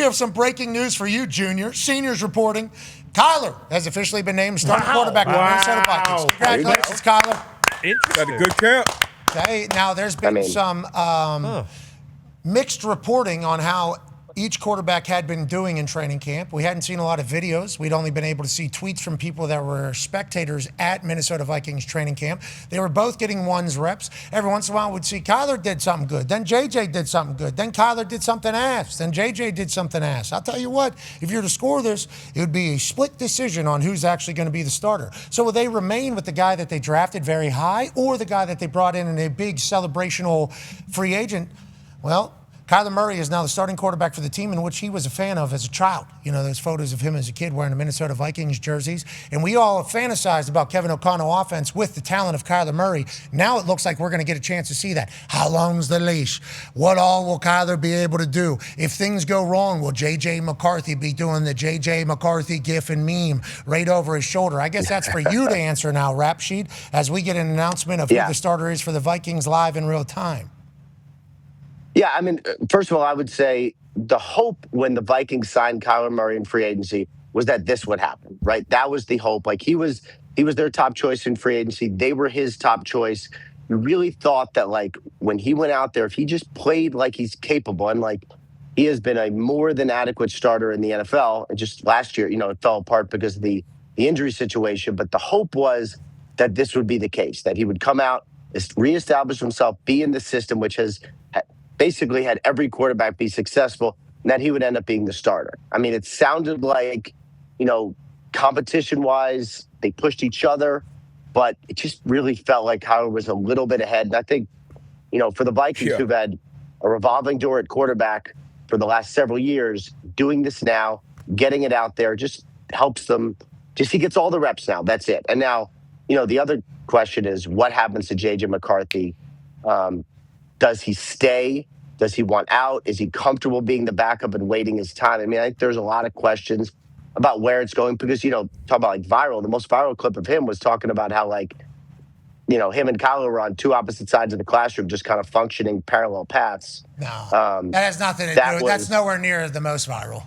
have some breaking news for you, Junior. Seniors reporting. Kyler has officially been named starting quarterback of the Minnesota Vikings. Congratulations, Kyler. Interesting. Had a good camp. Okay, now there's been some mixed reporting on how each quarterback had been doing in training camp. We hadn't seen a lot of videos. We'd only been able to see tweets from people that were spectators at Minnesota Vikings training camp. They were both getting ones reps. Every once in a while, we'd see Kyler did something good. Then JJ did something good. Then Kyler did something ass. Then JJ did something ass. I'll tell you what, if you're to score this, it would be a split decision on who's actually going to be the starter. So will they remain with the guy that they drafted very high or the guy that they brought in a big celebrational free agent? Well, Kyler Murray is now the starting quarterback for the team in which he was a fan of as a child. You know, there's photos of him as a kid wearing the Minnesota Vikings jerseys. And we all have fantasized about Kevin O'Connell offense with the talent of Kyler Murray. Now it looks like we're going to get a chance to see that. How long's the leash? What all will Kyler be able to do? If things go wrong, will J.J. McCarthy be doing the J.J. McCarthy gif and meme right over his shoulder? I guess that's for you to answer now, Rap Sheet, as we get an announcement of who the starter is for the Vikings live in real time. Yeah, I mean, first of all, I would say the hope when the Vikings signed Kyler Murray in free agency was that this would happen, right? That was the hope. Like he was their top choice in free agency. They were his top choice. We really thought that like when he went out there, if he just played like he's capable and like he has been a more than adequate starter in the NFL. And just last year, you know, it fell apart because of the injury situation. But the hope was that this would be the case, that he would come out, reestablish himself, be in the system, which has basically had every quarterback be successful, and that he would end up being the starter. I mean, it sounded like, you know, competition-wise, they pushed each other, but it just really felt like Kyler was a little bit ahead. And I think, you know, for the Vikings who've had a revolving door at quarterback for the last several years, doing this now, getting it out there, just helps them. Just he gets all the reps now. That's it. And now, you know, the other question is what happens to J.J. McCarthy? Does he stay? Does he want out? Is he comfortable being the backup and waiting his time? I mean, I think there's a lot of questions about where it's going because, you know, talk about like viral. The most viral clip of him was talking about how, like, you know, him and Kyler were on two opposite sides of the classroom, just kind of functioning parallel paths. No, that has nothing to do. That's nowhere near the most viral.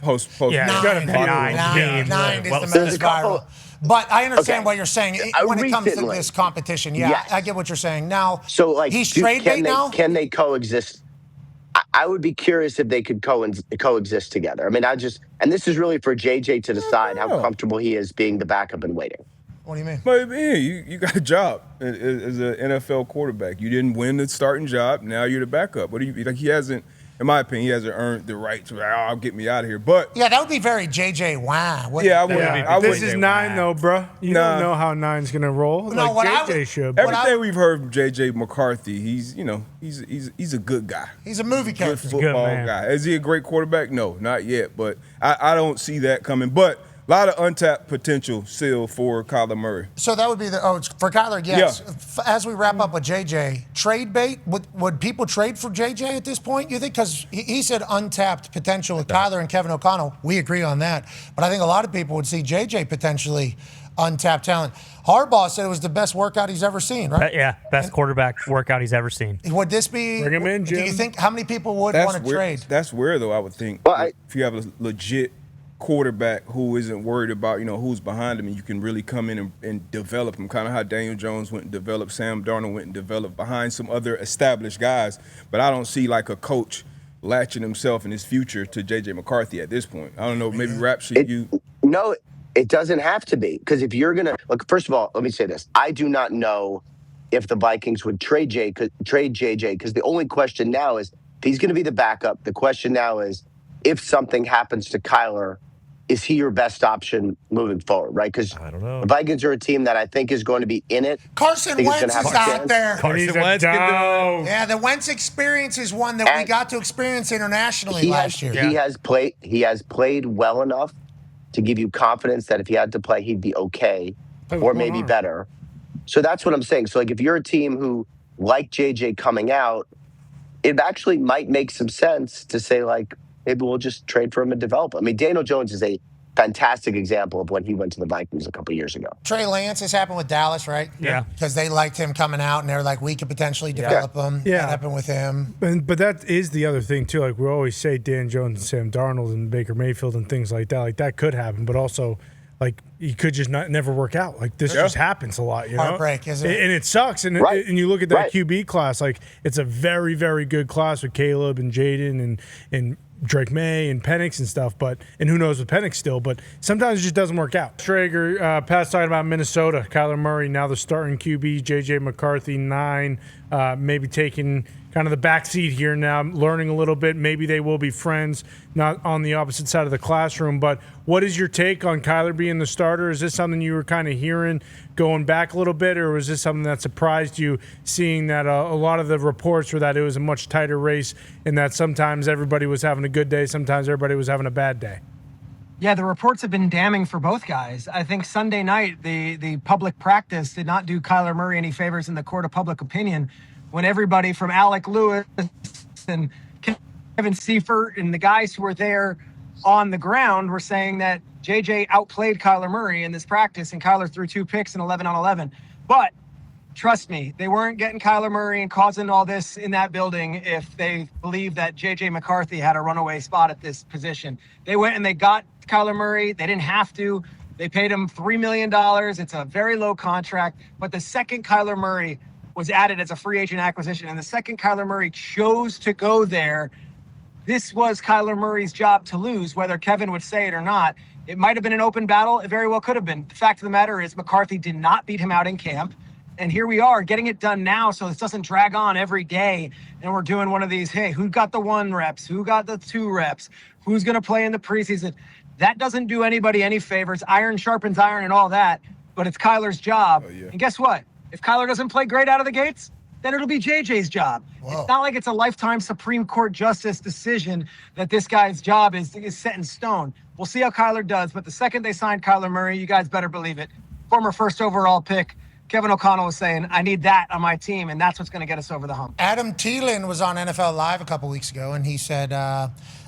Post. Yeah, nine is the most viral. But I understand what you're saying when it comes to this competition. Yeah, I get what you're saying. Now, so like, he's trade bait now? Can they coexist? I would be curious if they could coexist together. I mean, and this is really for JJ to decide how comfortable he is being the backup and waiting. What do you mean? But you got a job as an NFL quarterback. You didn't win the starting job. Now you're the backup. What do you like? He hasn't. In my opinion, he hasn't earned the right to, I'll get me out of here. But yeah, that would be very JJ wow. This is 9, though, bro. You don't know how 9's going to roll. No, like JJ should. Everything we've heard from JJ McCarthy, he's a good guy. He's a movie character. Good football guy. Is he a great quarterback? No, not yet. But I don't see that coming. But a lot of untapped potential still for Kyler Murray. So that would be for Kyler, yes. Yeah. As we wrap up with JJ, trade bait, would people trade for JJ at this point, you think? Because he said untapped potential with Kyler and Kevin O'Connell. We agree on that. But I think a lot of people would see JJ potentially untapped talent. Harbaugh said it was the best workout he's ever seen, right? Best quarterback workout he's ever seen. Would this be? Bring him in, Jim. Do you think how many people would want to trade? That's where, though, I would think. If you have a legit quarterback who isn't worried about, who's behind him, and you can really come in and develop him, kind of how Daniel Jones went and developed, Sam Darnold went and developed behind some other established guys. But I don't see like a coach latching himself in his future to J.J. McCarthy at this point. I don't know, maybe Rap Sheet, No, it doesn't have to be. Because if you're going to, look, first of all, let me say this. I do not know if the Vikings would trade J.J. because the only question now is if he's going to be the backup. The question now is if something happens to Kyler, is he your best option moving forward, right? Because the Vikings are a team that I think is going to be in it. Carson Wentz is out there. Carson Wentz can do it. Yeah, the Wentz experience is one that we got to experience internationally last year. He has played well enough to give you confidence that if he had to play, he'd be okay or maybe better. So that's what I'm saying. So like if you're a team who, like JJ coming out, it actually might make some sense to say like, maybe we'll just trade for him and develop him. I mean, Daniel Jones is a fantastic example of when he went to the Vikings a couple years ago. Trey Lance, this happened with Dallas, right? Yeah. Because they liked him coming out, and they're like, we could potentially develop him. Yeah. That happened with him. But that is the other thing, too. Like, we always say Dan Jones and Sam Darnold and Baker Mayfield and things like that. Like, that could happen. But also, like, he could just never work out. Like, this just happens a lot, you know? Heartbreak, isn't it? And it sucks. And and you look at that QB class, like, it's a very, very good class with Caleb and Jaden and Drake May and Penix and stuff, and who knows with Penix still, but sometimes it just doesn't work out. Strager, Pat's talking about Minnesota. Kyler Murray, now the starting QB. J.J. McCarthy, 9, maybe taking kind of the back seat here now, learning a little bit. Maybe they will be friends, not on the opposite side of the classroom. But what is your take on Kyler being the starter? Is this something you were kind of hearing going back a little bit, or was this something that surprised you, seeing that a lot of the reports were that it was a much tighter race and that sometimes everybody was having a good day, sometimes everybody was having a bad day? Yeah, the reports have been damning for both guys. I think Sunday night, the public practice did not do Kyler Murray any favors in the court of public opinion, when everybody from Alec Lewis and Kevin Seifert and the guys who were there on the ground were saying that JJ outplayed Kyler Murray in this practice, and Kyler threw 2 picks in 11 on 11. But trust me, they weren't getting Kyler Murray and causing all this in that building if they believed that JJ McCarthy had a runaway spot at this position. They went and they got Kyler Murray. They didn't have to. They paid him $3 million. It's a very low contract. But the second Kyler Murray was added as a free agent acquisition, and the second Kyler Murray chose to go there, this was Kyler Murray's job to lose, whether Kevin would say it or not. It might have been an open battle. It very well could have been. The fact of the matter is McCarthy did not beat him out in camp. And here we are getting it done now, so this doesn't drag on every day. And we're doing one of these, hey, who got the 1 reps? Who got the 2 reps? Who's going to play in the preseason? That doesn't do anybody any favors. Iron sharpens iron and all that, but it's Kyler's job. And guess what? If Kyler doesn't play great out of the gates, then it'll be JJ's job. Whoa. It's not like it's a lifetime Supreme Court justice decision that this guy's job is set in stone. We'll see how Kyler does, but the second they signed Kyler Murray, you guys better believe it. Former first overall pick, Kevin O'Connell was saying, I need that on my team, and that's what's going to get us over the hump. Adam Thielen was on NFL Live a couple weeks ago, and he said,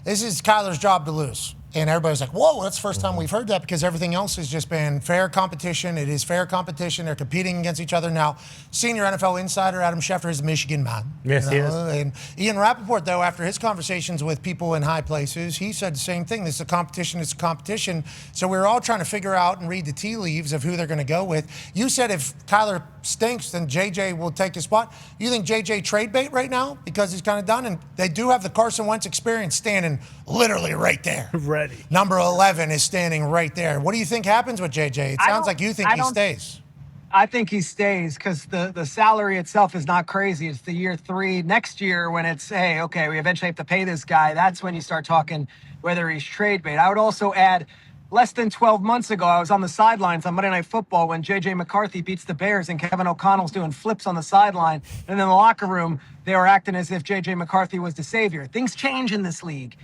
this is Kyler's job to lose. And everybody was like, whoa, that's the first time we've heard that, because everything else has just been fair competition. It is fair competition. They're competing against each other. Now, senior NFL insider Adam Schefter is a Michigan man. Yes, he is. And Ian Rappaport, though, after his conversations with people in high places, he said the same thing. This is a competition. It's a competition. So we're all trying to figure out and read the tea leaves of who they're going to go with. You said if Kyler stinks, then JJ will take his spot. You think JJ trade bait right now because he's kind of done? And they do have the Carson Wentz experience standing literally right there. Ready. Number 11 is standing right there. What do you think happens with JJ? It sounds like you think he stays. I think he stays because the salary itself is not crazy. It's the year 3. Next year when it's, hey, okay, we eventually have to pay this guy, that's when you start talking whether he's trade bait. I would also add, less than 12 months ago, I was on the sidelines on Monday Night Football when J.J. McCarthy beats the Bears and Kevin O'Connell's doing flips on the sideline. And in the locker room, they were acting as if J.J. McCarthy was the savior. Things change in this league.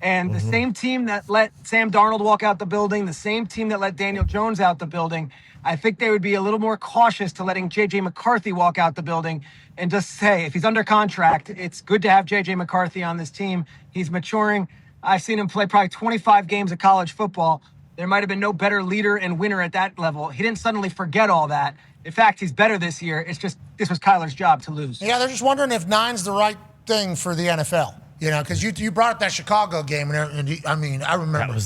And the same team that let Sam Darnold walk out the building, the same team that let Daniel Jones out the building, I think they would be a little more cautious to letting J.J. McCarthy walk out the building and just say, if he's under contract, it's good to have J.J. McCarthy on this team. He's maturing. I've seen him play probably 25 games of college football. There might have been no better leader and winner at that level. He didn't suddenly forget all that. In fact, he's better this year. It's just this was Kyler's job to lose. Yeah, they're just wondering if 9's the right thing for the NFL. You know, because you brought up that Chicago game, and I mean, I remember.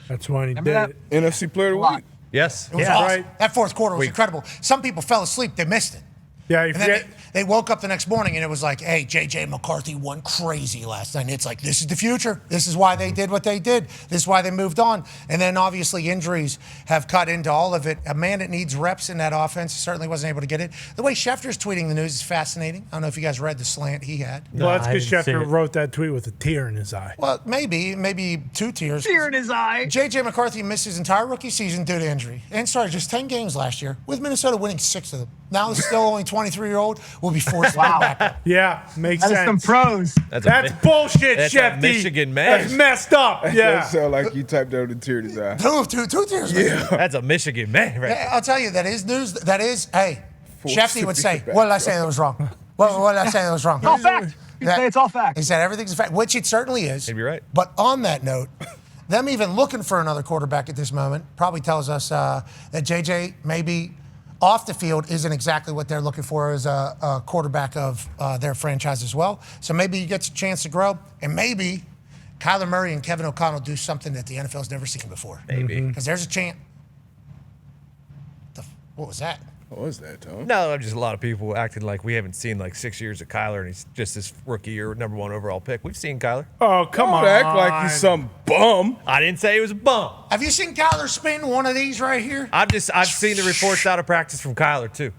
That's why he did it. NFC Player of the Week. Yes. It was awesome. Right. That fourth quarter was incredible. Some people fell asleep. They missed it. Yeah, and then they woke up the next morning, and it was like, hey, J.J. McCarthy went crazy last night. And it's like, this is the future. This is why they did what they did. This is why they moved on. And then, obviously, injuries have cut into all of it. A man that needs reps in that offense certainly wasn't able to get it. The way Schefter's tweeting the news is fascinating. I don't know if you guys read the slant he had. Well, that's because Schefter wrote that tweet with a tear in his eye. Well, maybe 2 tears. Tear in his eye. J.J. McCarthy missed his entire rookie season due to injury and started just 10 games last year, with Minnesota winning 6 of them. Now he's still only 23-year-old. Will be forced to come back. Yeah, makes sense. That's some pros. That's bullshit, that's Shefty. Michigan man. That's messed up. Yeah. That sound like you typed out a tear in his eye. Two tears. Yeah. That's a Michigan man, right? Yeah, I'll tell you, that is news. That is, hey, Shefty would say, what did I say that was wrong? What did I say that was wrong? It's all fact. You say it's all fact. He said everything's a fact, which it certainly is. Maybe you're right. But on that note, them even looking for another quarterback at this moment probably tells us that JJ maybe off the field isn't exactly what they're looking for as a quarterback of their franchise as well. So maybe he gets a chance to grow, and maybe Kyler Murray and Kevin O'Connell do something that the NFL's never seen before. Maybe. Because there's a chance. What was that? What was that, Tom? No, just a lot of people acting like we haven't seen like 6 years of Kyler, and he's just this rookie year number 1 overall pick. We've seen Kyler. Oh, come Don't on. act like he's some bum. I didn't say he was a bum. Have you seen Kyler spin one of these right here? I've seen the reports out of practice from Kyler too.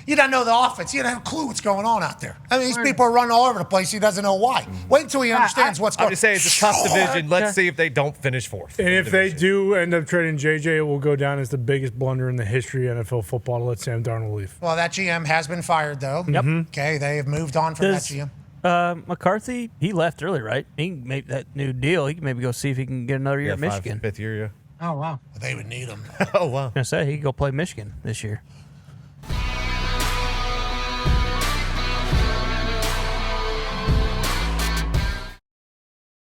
You don't know the offense. You don't have a clue what's going on out there. I mean, these people are running all over the place. He doesn't know why. Wait until he understands what's going on. I'm just saying it's a tough division. Let's see if they don't finish 4th. And if they do end up trading JJ, it will go down as the biggest blunder in the history of NFL football to let Sam Darnold leave. Well, that GM has been fired, though. Yep. Okay, they have moved on from that GM. McCarthy, he left early, right? He can make that new deal. He can maybe go see if he can get another year at Michigan. 5th year, yeah. Oh, wow. They would need him. Oh, wow. I was going to say, he could go play Michigan this year.